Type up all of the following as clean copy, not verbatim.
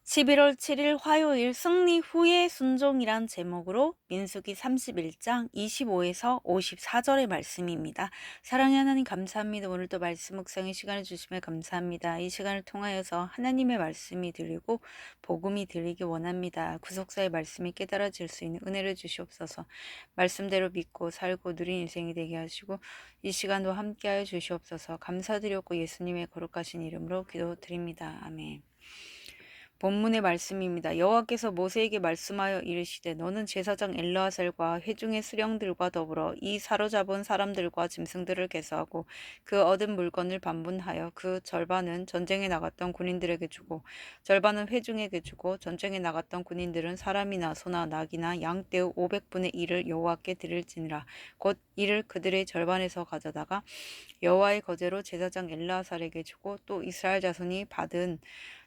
11월 7일 화요일 승리 후의 순종이란 제목으로 민수기 31장 25에서 54절의 말씀입니다. 사랑의 하나님 감사합니다. 오늘도 말씀 묵상의 시간을 주시며 감사합니다. 이 시간을 통하여서 하나님의 말씀이 들리고 복음이 들리기 원합니다. 구속사의 말씀이 깨달아질 수 있는 은혜를 주시옵소서. 말씀대로 믿고 살고 누린 인생이 되게 하시고 이 시간도 함께하여 주시옵소서. 감사드렸고 예수님의 거룩하신 이름으로 기도드립니다. 아멘. 본문의 말씀입니다. 여호와께서 모세에게 말씀하여 이르시되 너는 제사장 엘르아살과 회중의 수령들과 더불어 이 사로잡은 사람들과 짐승들을 계수하고 그 얻은 물건을 반분하여 그 절반은 전쟁에 나갔던 군인들에게 주고 절반은 회중에게 주고 전쟁에 나갔던 군인들은 사람이나 소나 낙이나 양 떼우 500분의 1을 여호와께 드릴지니라. 곧 이를 그들의 절반에서 가져다가 여호와의 거제로 제사장 엘르아살에게 주고 또 이스라엘 자손이 받은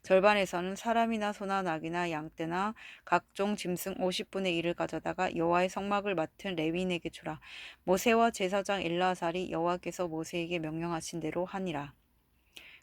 절반에서는 사람이나 소나 낙이나 양떼나 각종 짐승 50분의 1을 가져다가 여호와의 성막을 맡은 레위인에게 주라. 모세와 제사장 엘르아살이 여호와께서 모세에게 명령하신 대로 하니라.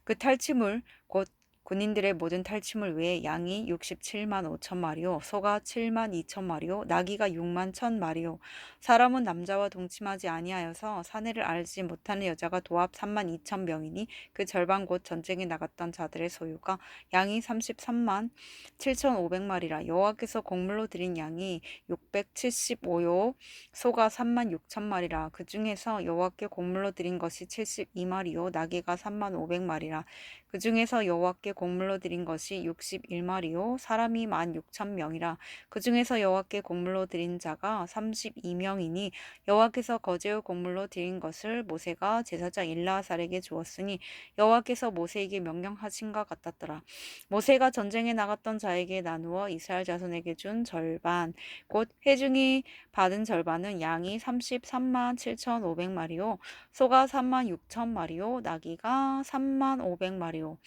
그 탈취물 곧 군인들의 모든 탈취물 외에 양이 67만 5천 마리요, 소가 7만 2천 마리요, 나귀가 6만 1천 마리요. 사람은 남자와 동침하지 아니하여서 사내를 알지 못하는 여자가 도합 3만 2천 명이니 그 절반 곧 전쟁에 나갔던 자들의 소유가 양이 33만 7천 5백마리라. 여호와께서 곡물로 드린 양이 675요, 소가 3만 6천 마리라. 그 중에서 여호와께 곡물로 드린 것이 72마리요, 나귀가 3만 5백마리라. 그 중에서 여호와께 곡물로 드린 것이 61마리요 사람이 16,000명이라. 그 중에서 여호와께 곡물로 드린 자가 32명이니 여호와께서 거제의 곡물로 드린 것을 모세가 제사장 일라살에게 주었으니 여호와께서 모세에게 명령하신것 같았더라. 모세가 전쟁에 나갔던 자에게 나누어 이스라엘 자손에게 준 절반 곧 회중이 받은 절반은 양이 33만 7,500마리요 소가 3만 6천 마리요 나귀가 3만 500마리요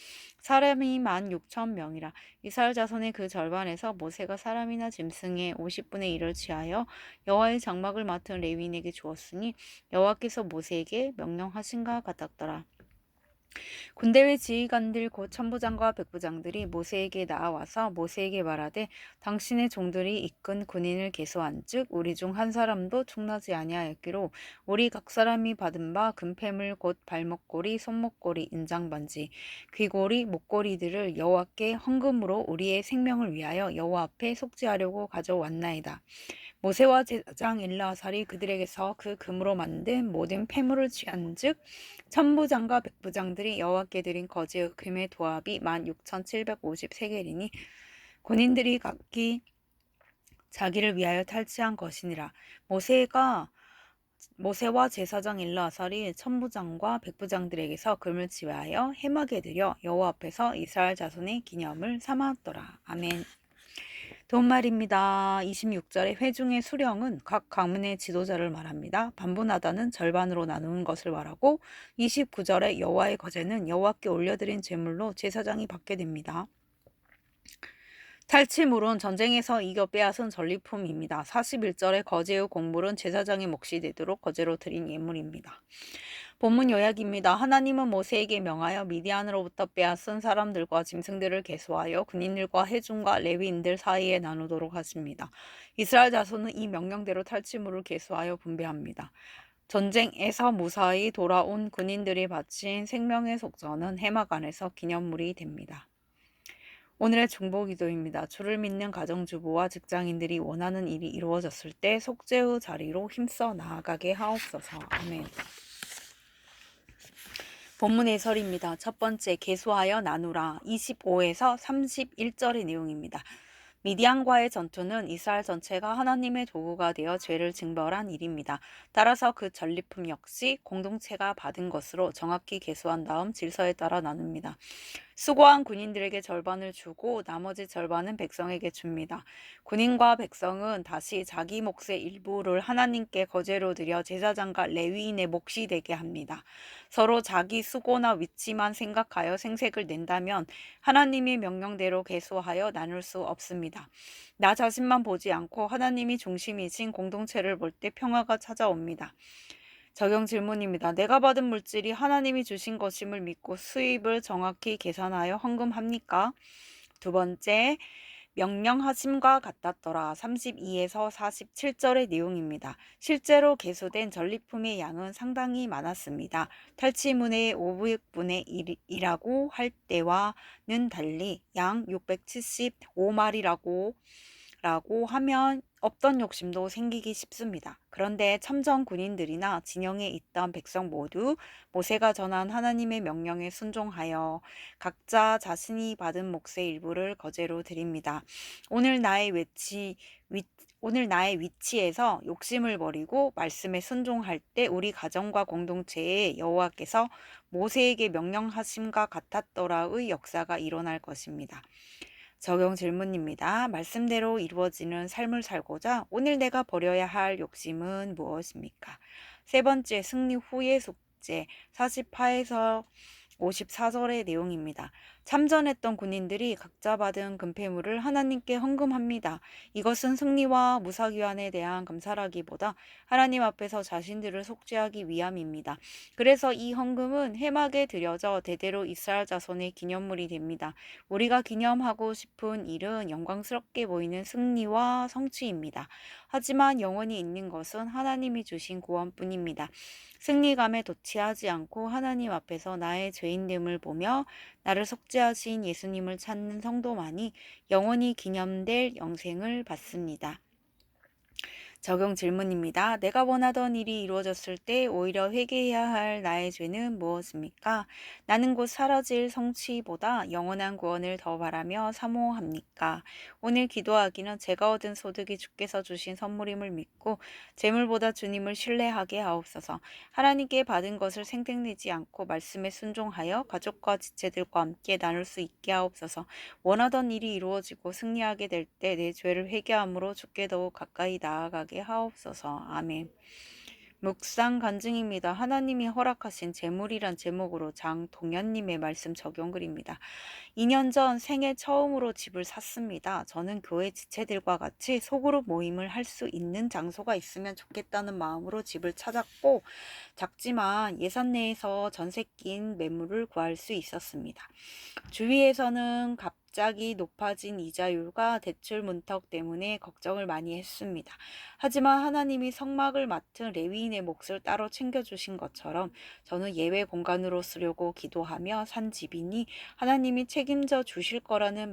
사람이 16,000명이라. 이스라엘 자손의 그 절반에서 모세가 사람이나 짐승의 50분의 1을 취하여 여호와의 장막을 맡은 레위인에게 주었으니 여호와께서 모세에게 명령하신가 같았더라. 군대의 지휘관들 곧 천부장과 백부장들이 모세에게 나와서 모세에게 말하되 당신의 종들이 이끈 군인을 계수한즉 우리 중 한 사람도 충나지 아니하였기로 우리 각 사람이 받은 바 금패물 곧 발목고리 손목고리 인장반지 귀고리 목고리들을 여호와께 헌금으로 우리의 생명을 위하여 여호와 앞에 속죄하려고 가져왔나이다. 모세와 제사장 엘르아살이 그들에게서 그 금으로 만든 모든 폐물을 취한즉 천부장과 백부장들이 여호와께 드린 거제의 금의 도합이 16,750세겔이니 군인들이 각기 자기를 위하여 탈취한 것이니라. 모세와 제사장 엘르아살이 천부장과 백부장들에게서 금을 지하여 해막에 드려 여호와 앞에서 이스라엘 자손의 기념을 삼았더라. 아멘. 도말입니다. 26절의 회중의 수령은 각 가문의 지도자를 말합니다. 반분하다는 절반으로 나누는 것을 말하고 29절의 여호와의 거제는 여호와께 올려드린 제물로 제사장이 받게 됩니다. 탈취물은 전쟁에서 이겨 빼앗은 전리품입니다. 41절의 거제의 곡물은 제사장의 몫이 되도록 거제로 드린 예물입니다. 본문 요약입니다. 하나님은 모세에게 명하여 미디안으로부터 빼앗은 사람들과 짐승들을 계수하여 군인들과 회중과 레위인들 사이에 나누도록 하십니다. 이스라엘 자손은 이 명령대로 탈취물을 계수하여 분배합니다. 전쟁에서 무사히 돌아온 군인들이 바친 생명의 속전은 해막 안에서 기념물이 됩니다. 오늘의 중보기도입니다. 주를 믿는 가정주부와 직장인들이 원하는 일이 이루어졌을 때 속죄의 자리로 힘써 나아가게 하옵소서. 아멘. 본문 해설입니다. 첫 번째, 계수하여 나누라. 25에서 31절의 내용입니다. 미디안과의 전투는 이스라엘 전체가 하나님의 도구가 되어 죄를 징벌한 일입니다. 따라서 그 전리품 역시 공동체가 받은 것으로 정확히 계수한 다음 질서에 따라 나눕니다. 수고한 군인들에게 절반을 주고 나머지 절반은 백성에게 줍니다. 군인과 백성은 다시 자기 몫의 일부를 하나님께 거제로 드려 제사장과 레위인의 몫이 되게 합니다. 서로 자기 수고나 위치만 생각하여 생색을 낸다면 하나님의 명령대로 계수하여 나눌 수 없습니다. 나 자신만 보지 않고 하나님이 중심이신 공동체를 볼 때 평화가 찾아옵니다. 적용 질문입니다. 내가 받은 물질이 하나님이 주신 것임을 믿고 수입을 정확히 계산하여 헌금합니까? 두 번째, 명령하심과 같았더라. 32에서 47절의 내용입니다. 실제로 개소된 전리품의 양은 상당히 많았습니다. 탈취문의 500분의 1이라고 할 때와는 달리 양 675마리라고 하면 없던 욕심도 생기기 쉽습니다. 그런데 참전 군인들이나 진영에 있던 백성 모두 모세가 전한 하나님의 명령에 순종하여 각자 자신이 받은 몫의 일부를 거제로 드립니다. 오늘 나의 오늘 나의 위치에서 욕심을 버리고 말씀에 순종할 때 우리 가정과 공동체에 여호와께서 모세에게 명령하심과 같았더라의 역사가 일어날 것입니다. 적용 질문입니다. 말씀대로 이루어지는 삶을 살고자 오늘 내가 버려야 할 욕심은 무엇입니까? 세 번째, 승리 후의 숙제 48에서 54절의 내용입니다. 참전했던 군인들이 각자 받은 금폐물을 하나님께 헌금합니다. 이것은 승리와 무사귀환에 대한 감사라기보다 하나님 앞에서 자신들을 속죄하기 위함입니다. 그래서 이 헌금은 회막에 들여져 대대로 이스라엘 자손의 기념물이 됩니다. 우리가 기념하고 싶은 일은 영광스럽게 보이는 승리와 성취입니다. 하지만 영원히 있는 것은 하나님이 주신 구원뿐입니다. 승리감에 도취하지 않고 하나님 앞에서 나의 죄인됨을 보며 나를 속죄하신 예수님을 찾는 성도만이 영원히 기념될 영생을 받습니다. 적용 질문입니다. 내가 원하던 일이 이루어졌을 때 오히려 회개해야 할 나의 죄는 무엇입니까? 나는 곧 사라질 성취보다 영원한 구원을 더 바라며 사모합니까? 오늘 기도하기는 제가 얻은 소득이 주께서 주신 선물임을 믿고 재물보다 주님을 신뢰하게 하옵소서. 하나님께 받은 것을 생색내지 않고 말씀에 순종하여 가족과 지체들과 함께 나눌 수 있게 하옵소서. 원하던 일이 이루어지고 승리하게 될 때 내 죄를 회개함으로 주께 더욱 가까이 나아가게 하옵소서. 아멘. 묵상 간증입니다. 하나님이 허락하신 재물이란 제목으로 장동현님의 말씀 적용글입니다. 2년 전 생애 처음으로 집을 샀습니다. 저는 교회 지체들과 같이 소그룹 모임을 할 수 있는 장소가 있으면 좋겠다는 마음으로 집을 찾았고 작지만 예산 내에서 전세 낀 매물을 구할 수 있었습니다. 주위에서는 갑자기 높아진 이자율과 대출 문턱 때문에 걱정을 많이 했습니다. 하지만 하나님이 성막을 맡은 레위인의 몫을 따로 챙겨주신 것처럼 저는 예외 공간으로 쓰려고 기도하며 산 집이니 하나님이 책임져 주실 거라는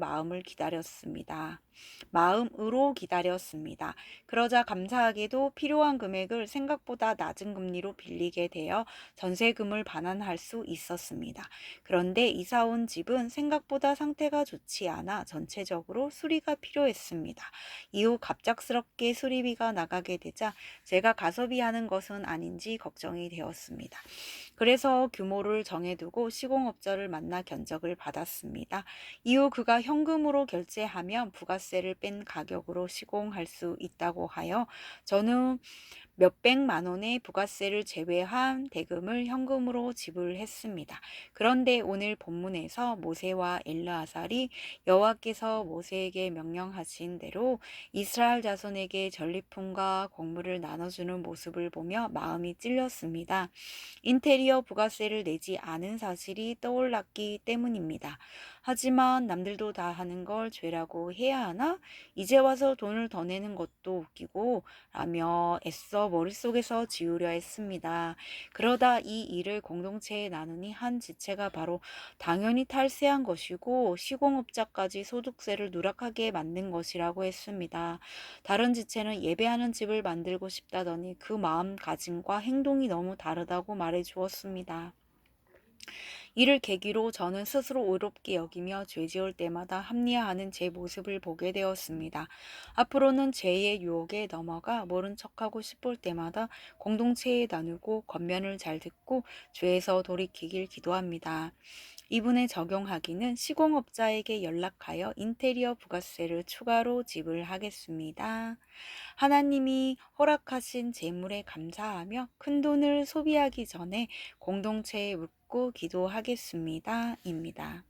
마음으로 기다렸습니다. 그러자 감사하게도 필요한 금액을 생각보다 낮은 금리로 빌리게 되어 전세금을 반환할 수 있었습니다. 그런데 이사 온 집은 생각보다 상태가 좋지 않아 전체적으로 수리가 필요했습니다. 이후 갑작스럽게 수리비가 나가게 되자 제가 가소비 하는 것은 아닌지 걱정이 되었습니다. 그래서 규모를 정해두고 시공업자를 만나 견적을 받았습니다. 이후 그가 현금으로 결제하면 부가세를 뺀 가격으로 시공할 수 있다고 하여 저는 몇백만 원의 부가세를 제외한 대금을 현금으로 지불했습니다. 그런데 오늘 본문에서 모세와 엘르아살이 여호와께서 모세에게 명령하신 대로 이스라엘 자손에게 전리품과 곡물을 나눠주는 모습을 보며 마음이 찔렸습니다. 인테리어 부가세를 내지 않은 사실이 떠올랐기 때문입니다. 하지만 남들도 다 하는 걸 죄라고 해야 하나? 이제 와서 돈을 더 내는 것도 웃기고 라며 애써 머릿속에서 지우려 했습니다. 그러다 이 일을 공동체에 나누니 한 지체가 바로 당연히 탈세한 것이고 시공업자까지 소득세를 누락하게 만든 것이라고 했습니다. 다른 지체는 예배하는 집을 만들고 싶다더니 그 마음가짐과 행동이 너무 다르다고 말해 주었습니다. 이를 계기로 저는 스스로 의롭게 여기며 죄 지을 때마다 합리화하는 제 모습을 보게 되었습니다. 앞으로는 죄의 유혹에 넘어가 모른 척하고 싶을 때마다 공동체에 나누고 권면을 잘 듣고 죄에서 돌이키길 기도합니다. 이분에 적용하기는 시공업자에게 연락하여 인테리어 부가세를 추가로 지불하겠습니다. 하나님이 허락하신 재물에 감사하며 큰돈을 소비하기 전에 공동체에 묻고 기도하겠습니다. 입니다.